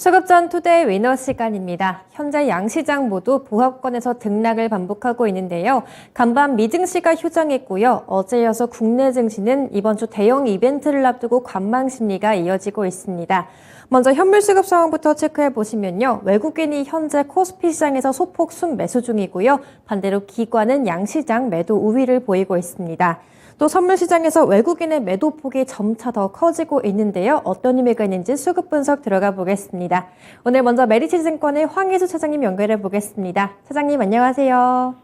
수급전 투데이 위너 시간입니다. 현재 양시장 모두 보합권에서 등락을 반복하고 있는데요. 간밤 미증시가 휴장했고요. 어제 이어서 국내 증시는 이번 주 대형 이벤트를 앞두고 관망 심리가 이어지고 있습니다. 먼저 현물 수급 상황부터 체크해 보시면요. 외국인이 현재 코스피 시장에서 소폭 순매수 중이고요. 반대로 기관은 양시장 매도 우위를 보이고 있습니다. 또 선물 시장에서 외국인의 매도 폭이 점차 더 커지고 있는데요. 어떤 의미가 있는지 수급 분석 들어가 보겠습니다. 오늘 먼저 메리츠증권의 황희수 차장님 연결해 보겠습니다. 차장님 안녕하세요.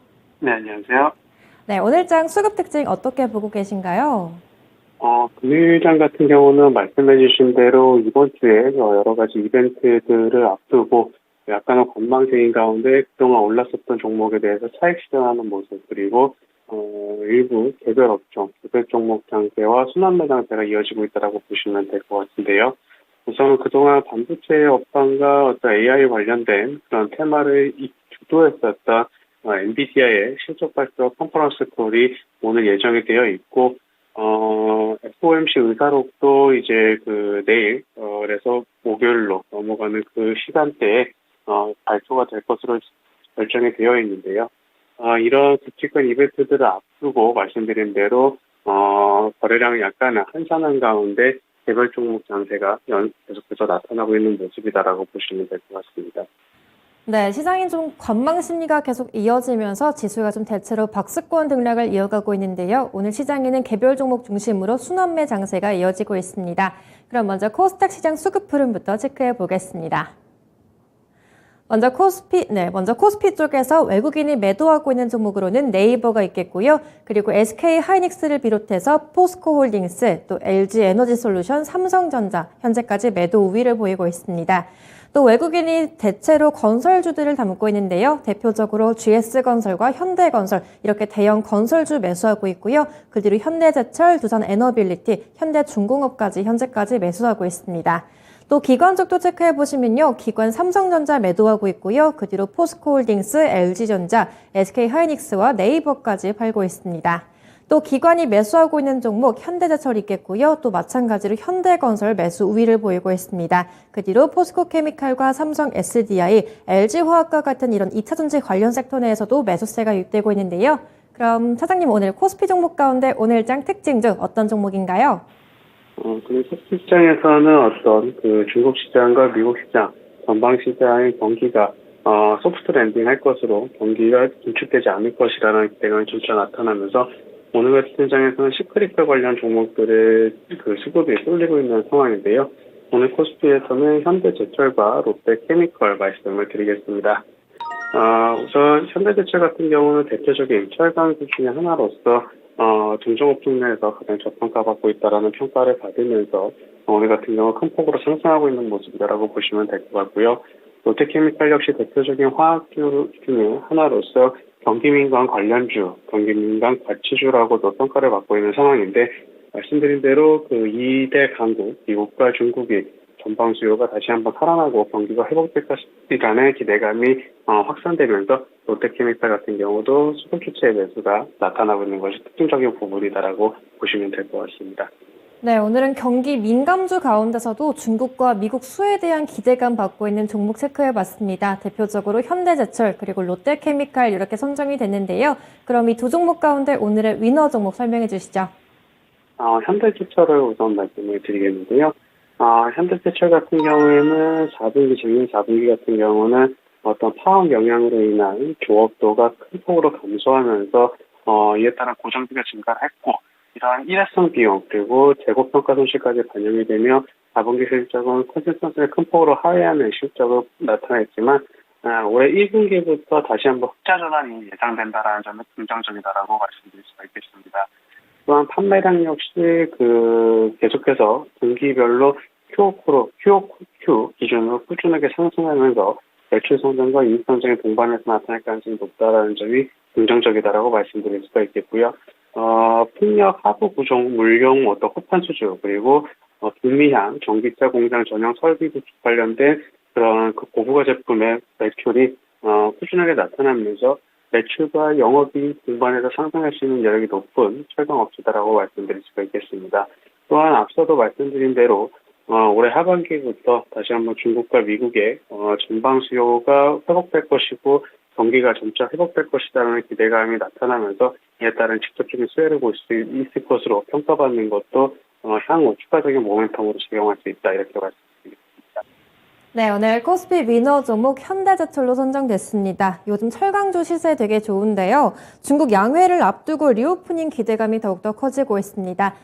네, 안녕하세요. 네, 오늘장 수급 특징 어떻게 보고 계신가요? 금요일장 같은 경우는 말씀해 주신 대로 이번 주에 여러 가지 이벤트들을 앞두고 약간의 관망세인 가운데 그동안 올랐었던 종목에 대해서 차익 실현하는 모습, 그리고 일부 개별 업종, 개별 종목 장세와 순환매 장세가 이어지고 있다고 보시면 될 것 같은데요. 우선은 그동안 반도체 업황과 어떤 AI 관련된 그런 테마를 주도했었던 엔비디아의 실적 발표 컨퍼런스 콜이 오늘 예정이 되어 있고, FOMC 의사록도 이제 내일, 그래서 목요일로 넘어가는 그 시간대에, 발표가 될 것으로 결정이 되어 있는데요. 이런 굵직한 이벤트들을 앞두고 말씀드린 대로, 거래량이 약간 한산한 가운데 개별 종목 장세가 계속해서 나타나고 있는 모습이다라고 보시면 될 것 같습니다. 네, 시장이 좀 관망 심리가 계속 이어지면서 지수가 좀 대체로 박스권 등락을 이어가고 있는데요. 오늘 시장에는 개별 종목 중심으로 순환매 장세가 이어지고 있습니다. 그럼 먼저 코스닥 시장 수급 흐름부터 체크해 보겠습니다. 먼저 코스피 쪽에서 외국인이 매도하고 있는 종목으로는 네이버가 있겠고요. 그리고 SK 하이닉스를 비롯해서 포스코홀딩스, 또 LG 에너지솔루션, 삼성전자 현재까지 매도 우위를 보이고 있습니다. 또 외국인이 대체로 건설주들을 담고 있는데요. 대표적으로 GS건설과 현대건설 이렇게 대형 건설주 매수하고 있고요. 그 뒤로 현대제철, 두산에너빌리티, 현대중공업까지 현재까지 매수하고 있습니다. 또 기관 쪽도 체크해 보시면요. 기관 삼성전자 매도하고 있고요. 그 뒤로 포스코홀딩스, LG전자, SK하이닉스와 네이버까지 팔고 있습니다. 또 기관이 매수하고 있는 종목 현대제철 있겠고요. 또 마찬가지로 현대건설 매수 우위를 보이고 있습니다. 그 뒤로 포스코케미칼과 삼성 SDI, LG화학과 같은 이런 2차전지 관련 섹터 내에서도 매수세가 유입되고 있는데요. 그럼 차장님 오늘 코스피 종목 가운데 오늘장 특징 중 어떤 종목인가요? 코스피 시장에서는 어떤 중국 시장과 미국 시장, 전방 시장의 경기가 소프트 랜딩 할 것으로 경기가 긴축되지 않을 것이라는 기대감이 점차 나타나면서 오늘 같은 시장에서는 시크릿과 관련 종목들의 수급이 쏠리고 있는 상황인데요. 오늘 코스피에서는 현대제철과 롯데케미컬 말씀을 드리겠습니다. 우선 현대제철 같은 경우는 대표적인 철강주 중의 하나로서 중소업종 내에서 가장 저평가받고 있다라는 평가를 받으면서 오늘 같은 경우 큰 폭으로 상승하고 있는 모습이라고 보시면 될 것 같고요. 롯데케미칼 역시 대표적인 화학주 중에 하나로서 경기민간 관련주, 경기민간 가치주라고도 평가를 받고 있는 상황인데, 말씀드린 대로 2대 강국, 미국과 중국이 전방 수요가 다시 한번 살아나고 경기가 회복될 것이라는 기대감이 확산되면서 롯데케미칼 같은 경우도 수급 주체의 매수가 나타나고 있는 것이 특징적인 부분이다라고 보시면 될 것 같습니다. 네, 오늘은 경기 민감주 가운데서도 중국과 미국 수혜에 대한 기대감 받고 있는 종목 체크해봤습니다. 대표적으로 현대제철 그리고 롯데케미칼 이렇게 선정이 됐는데요. 그럼 이 두 종목 가운데 오늘의 위너 종목 설명해 주시죠. 현대제철을 우선 말씀을 드리겠는데요. 현대제철 같은 경우에는 4분기, 작년 4분기 같은 경우는 어떤 파업 영향으로 인한 조업도가 큰 폭으로 감소하면서 이에 따라 고정비가 증가를 했고, 이러한 일회성 비용 그리고 재고평가 손실까지 반영이 되며 4분기 실적은 컨센서스를 큰 폭으로 하회하는 실적을 나타냈지만 올해 1분기부터 다시 한번 흑자 전환이 예상된다는 점은 긍정적이다라고 말씀드릴 수가 있겠습니다. 또한 판매량 역시 계속해서 분기별로 QOQ 기준으로 꾸준하게 상승하면서 매출 성장과 이익 성장의 동반해서 나타날 가능성이 높다라는 점이 긍정적이다라고 말씀드릴 수가 있겠고요. 풍력 하부 구종 물용 호판 수주 그리고 북미향 전기차 공장 전용 설비 구축 관련된 그런 고부가 제품의 매출이 꾸준하게 나타나면서 매출과 영업이익 동반해서 상승할 수 있는 여력이 높은 철강 업체다라고 말씀드릴 수가 있겠습니다. 또한 앞서도 말씀드린 대로 올해 하반기부터 다시 한번 중국과 미국의 전방 수요가 회복될 것이고 경기가 점차 회복될 것이라는 기대감이 나타나면서 이에 따른 직접적인 수혜를 볼 수 있을 것으로 평가받는 것도 향후 추가적인 모멘텀으로 작용할 수 있다 이렇게 말씀드립니다. 네, 오늘 코스피 위너 종목 현대제철로 선정됐습니다. 요즘 철강주 시세 되게 좋은데요. 중국 양회를 앞두고 리오프닝 기대감이 더욱더 커지고 있습니다.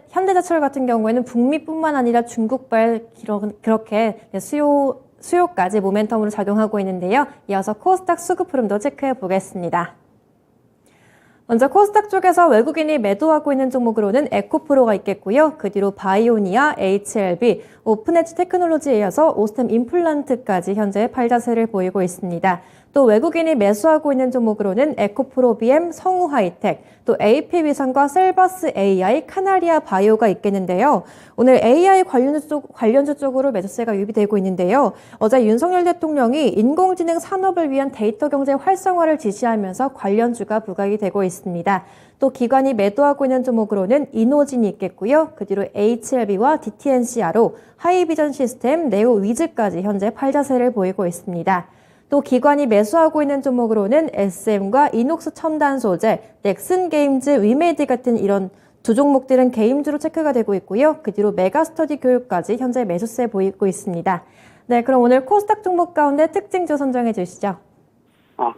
현대제철 같은 경우에는 북미뿐만 아니라 중국발 그렇게 수요까지 모멘텀으로 작용하고 있는데요. 이어서 코스닥 수급 흐름도 체크해 보겠습니다. 먼저 코스닥 쪽에서 외국인이 매도하고 있는 종목으로는 에코프로가 있겠고요. 그 뒤로 바이오니아, HLB, 오픈엣지 테크놀로지에 이어서 오스템 임플란트까지 현재 팔자세를 보이고 있습니다. 또 외국인이 매수하고 있는 종목으로는 에코프로 BM, 성우하이텍, 또 AP위성과 셀버스 AI, 카나리아 바이오가 있겠는데요. 오늘 AI 관련주 쪽으로 매수세가 유입되고 있는데요. 어제 윤석열 대통령이 인공지능 산업을 위한 데이터 경제 활성화를 지시하면서 관련주가 부각이 되고 있습니다. 또 기관이 매도하고 있는 종목으로는 이노진이 있겠고요. 그 뒤로 HLB와 DTNCR로 하이비전 시스템, 네오위즈까지 현재 팔자세를 보이고 있습니다. 또 기관이 매수하고 있는 종목으로는 SM과 이녹스 첨단 소재, 넥슨게임즈, 위메디 같은 이런 두 종목들은 게임주로 체크가 되고 있고요. 그 뒤로 메가스터디 교육까지 현재 매수세 보이고 있습니다. 네, 그럼 오늘 코스닥 종목 가운데 특징주 선정해 주시죠.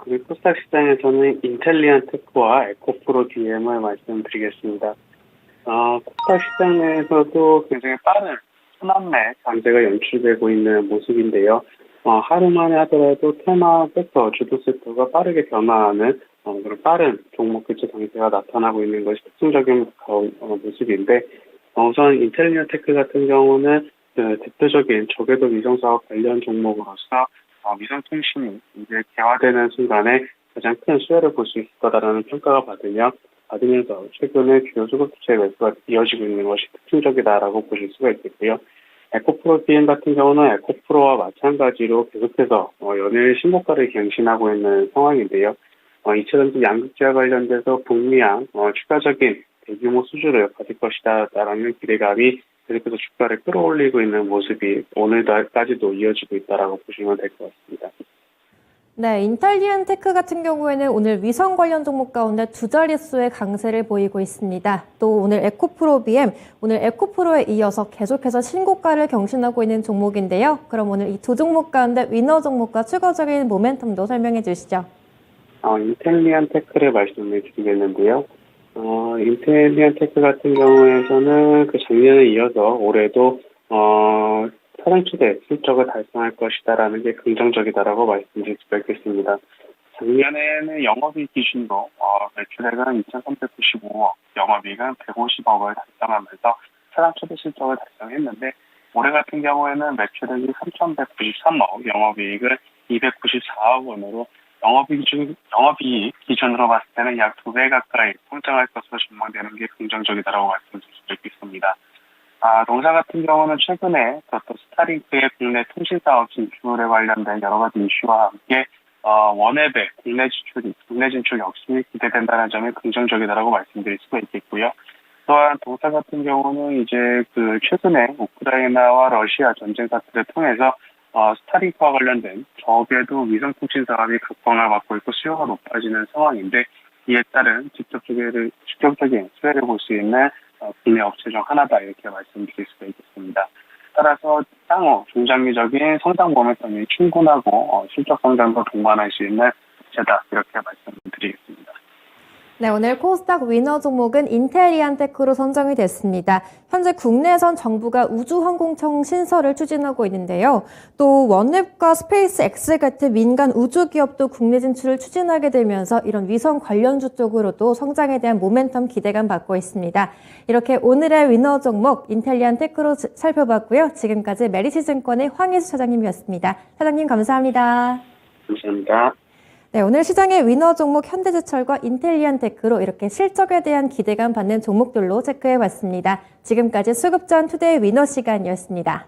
그리고 코스닥 시장에서는 인텔리안 테크와 에코프로 DM을 말씀드리겠습니다. 코스닥 시장 내에서도 굉장히 빠른 순환매 강세가 연출되고 있는 모습인데요. 하루 만에 하더라도 테마 섹터, 주도 섹터가 빠르게 변화하는 그런 빠른 종목 교체 강세가 나타나고 있는 것이 특징적인 모습인데, 우선 인텔리안 테크 같은 경우는 대표적인 저궤도 위성 사업 관련 종목으로서 위성 통신이 이제 개화되는 순간에 가장 큰 수혜를 볼 수 있을 거다라는 평가가 받으면서 최근에 주요 수급 투자의 매수가 이어지고 있는 것이 특징적이다라고 보실 수가 있겠고요. 에코프로 BM 같은 경우는 에코프로와 마찬가지로 계속해서 연일 신고가를 갱신하고 있는 상황인데요. 2차전지 양극재와 관련돼서 북미양 추가적인 대규모 수주를 받을 것이다라는 기대감이 계속해서 주가를 끌어올리고 있는 모습이 오늘까지도 이어지고 있다라고 보시면 될 것 같습니다. 네, 인텔리안 테크 같은 경우에는 오늘 위성 관련 종목 가운데 두 자릿수의 강세를 보이고 있습니다. 또 오늘 에코프로 BM, 오늘 에코프로에 이어서 계속해서 신고가를 경신하고 있는 종목인데요. 그럼 오늘 이 두 종목 가운데 위너 종목과 추가적인 모멘텀도 설명해 주시죠. 인텔리안 테크를 말씀을 드리겠는데요. 인텔리안 테크 같은 경우에는 그 작년에 이어서 올해도 사상 최대 실적을 달성할 것이다라는 게 긍정적이다라고 말씀드릴 수가 있겠습니다. 작년에는 영업이익 기준으로 매출액은 2,395억, 영업이익은 150억을 달성하면서 사상 최대 실적을 달성했는데, 올해 같은 경우에는 매출액이 3,193억, 영업이익은 294억 원으로 영업이익 기준으로 봤을 때는 약 2배 가까이 성장할 것으로 전망되는 게 긍정적이다라고 말씀드릴 수 있겠습니다. 동사 같은 경우는 최근에 또 스타링크의 국내 통신 사업 진출에 관련된 여러 가지 이슈와 함께 원앱의 국내 진출 역시 기대된다는 점이 긍정적이다라고 말씀드릴 수가 있겠고요. 또한 동사 같은 경우는 이제 최근에 우크라이나와 러시아 전쟁 사태를 통해서 스타링크와 관련된 저궤도 위성통신 사업이 각광을 받고 있고 수요가 높아지는 상황인데, 이에 따른 직접적인 수혜를 볼 수 있는 국내 업체 중 하나다 이렇게 말씀드릴 수가 있겠습니다. 따라서 향후 중장기적인 성장 모멘텀이 충분하고 실적 성장도 동반할 수 있는 업체다 이렇게 말씀드리겠습니다. 네, 오늘 코스닥 위너 종목은 인텔리안 테크로 선정이 됐습니다. 현재 국내에선 정부가 우주항공청 신설을 추진하고 있는데요. 또 원웹과 스페이스X 같은 민간 우주 기업도 국내 진출을 추진하게 되면서 이런 위성 관련주 쪽으로도 성장에 대한 모멘텀 기대감 받고 있습니다. 이렇게 오늘의 위너 종목 인텔리안 테크로 살펴봤고요. 지금까지 메리츠증권의 황희수 차장님이었습니다. 차장님 감사합니다. 감사합니다. 네, 오늘 시장의 위너 종목 현대제철과 인텔리안 테크로 이렇게 실적에 대한 기대감 받는 종목들로 체크해봤습니다. 지금까지 수급전 투데이 위너 시간이었습니다.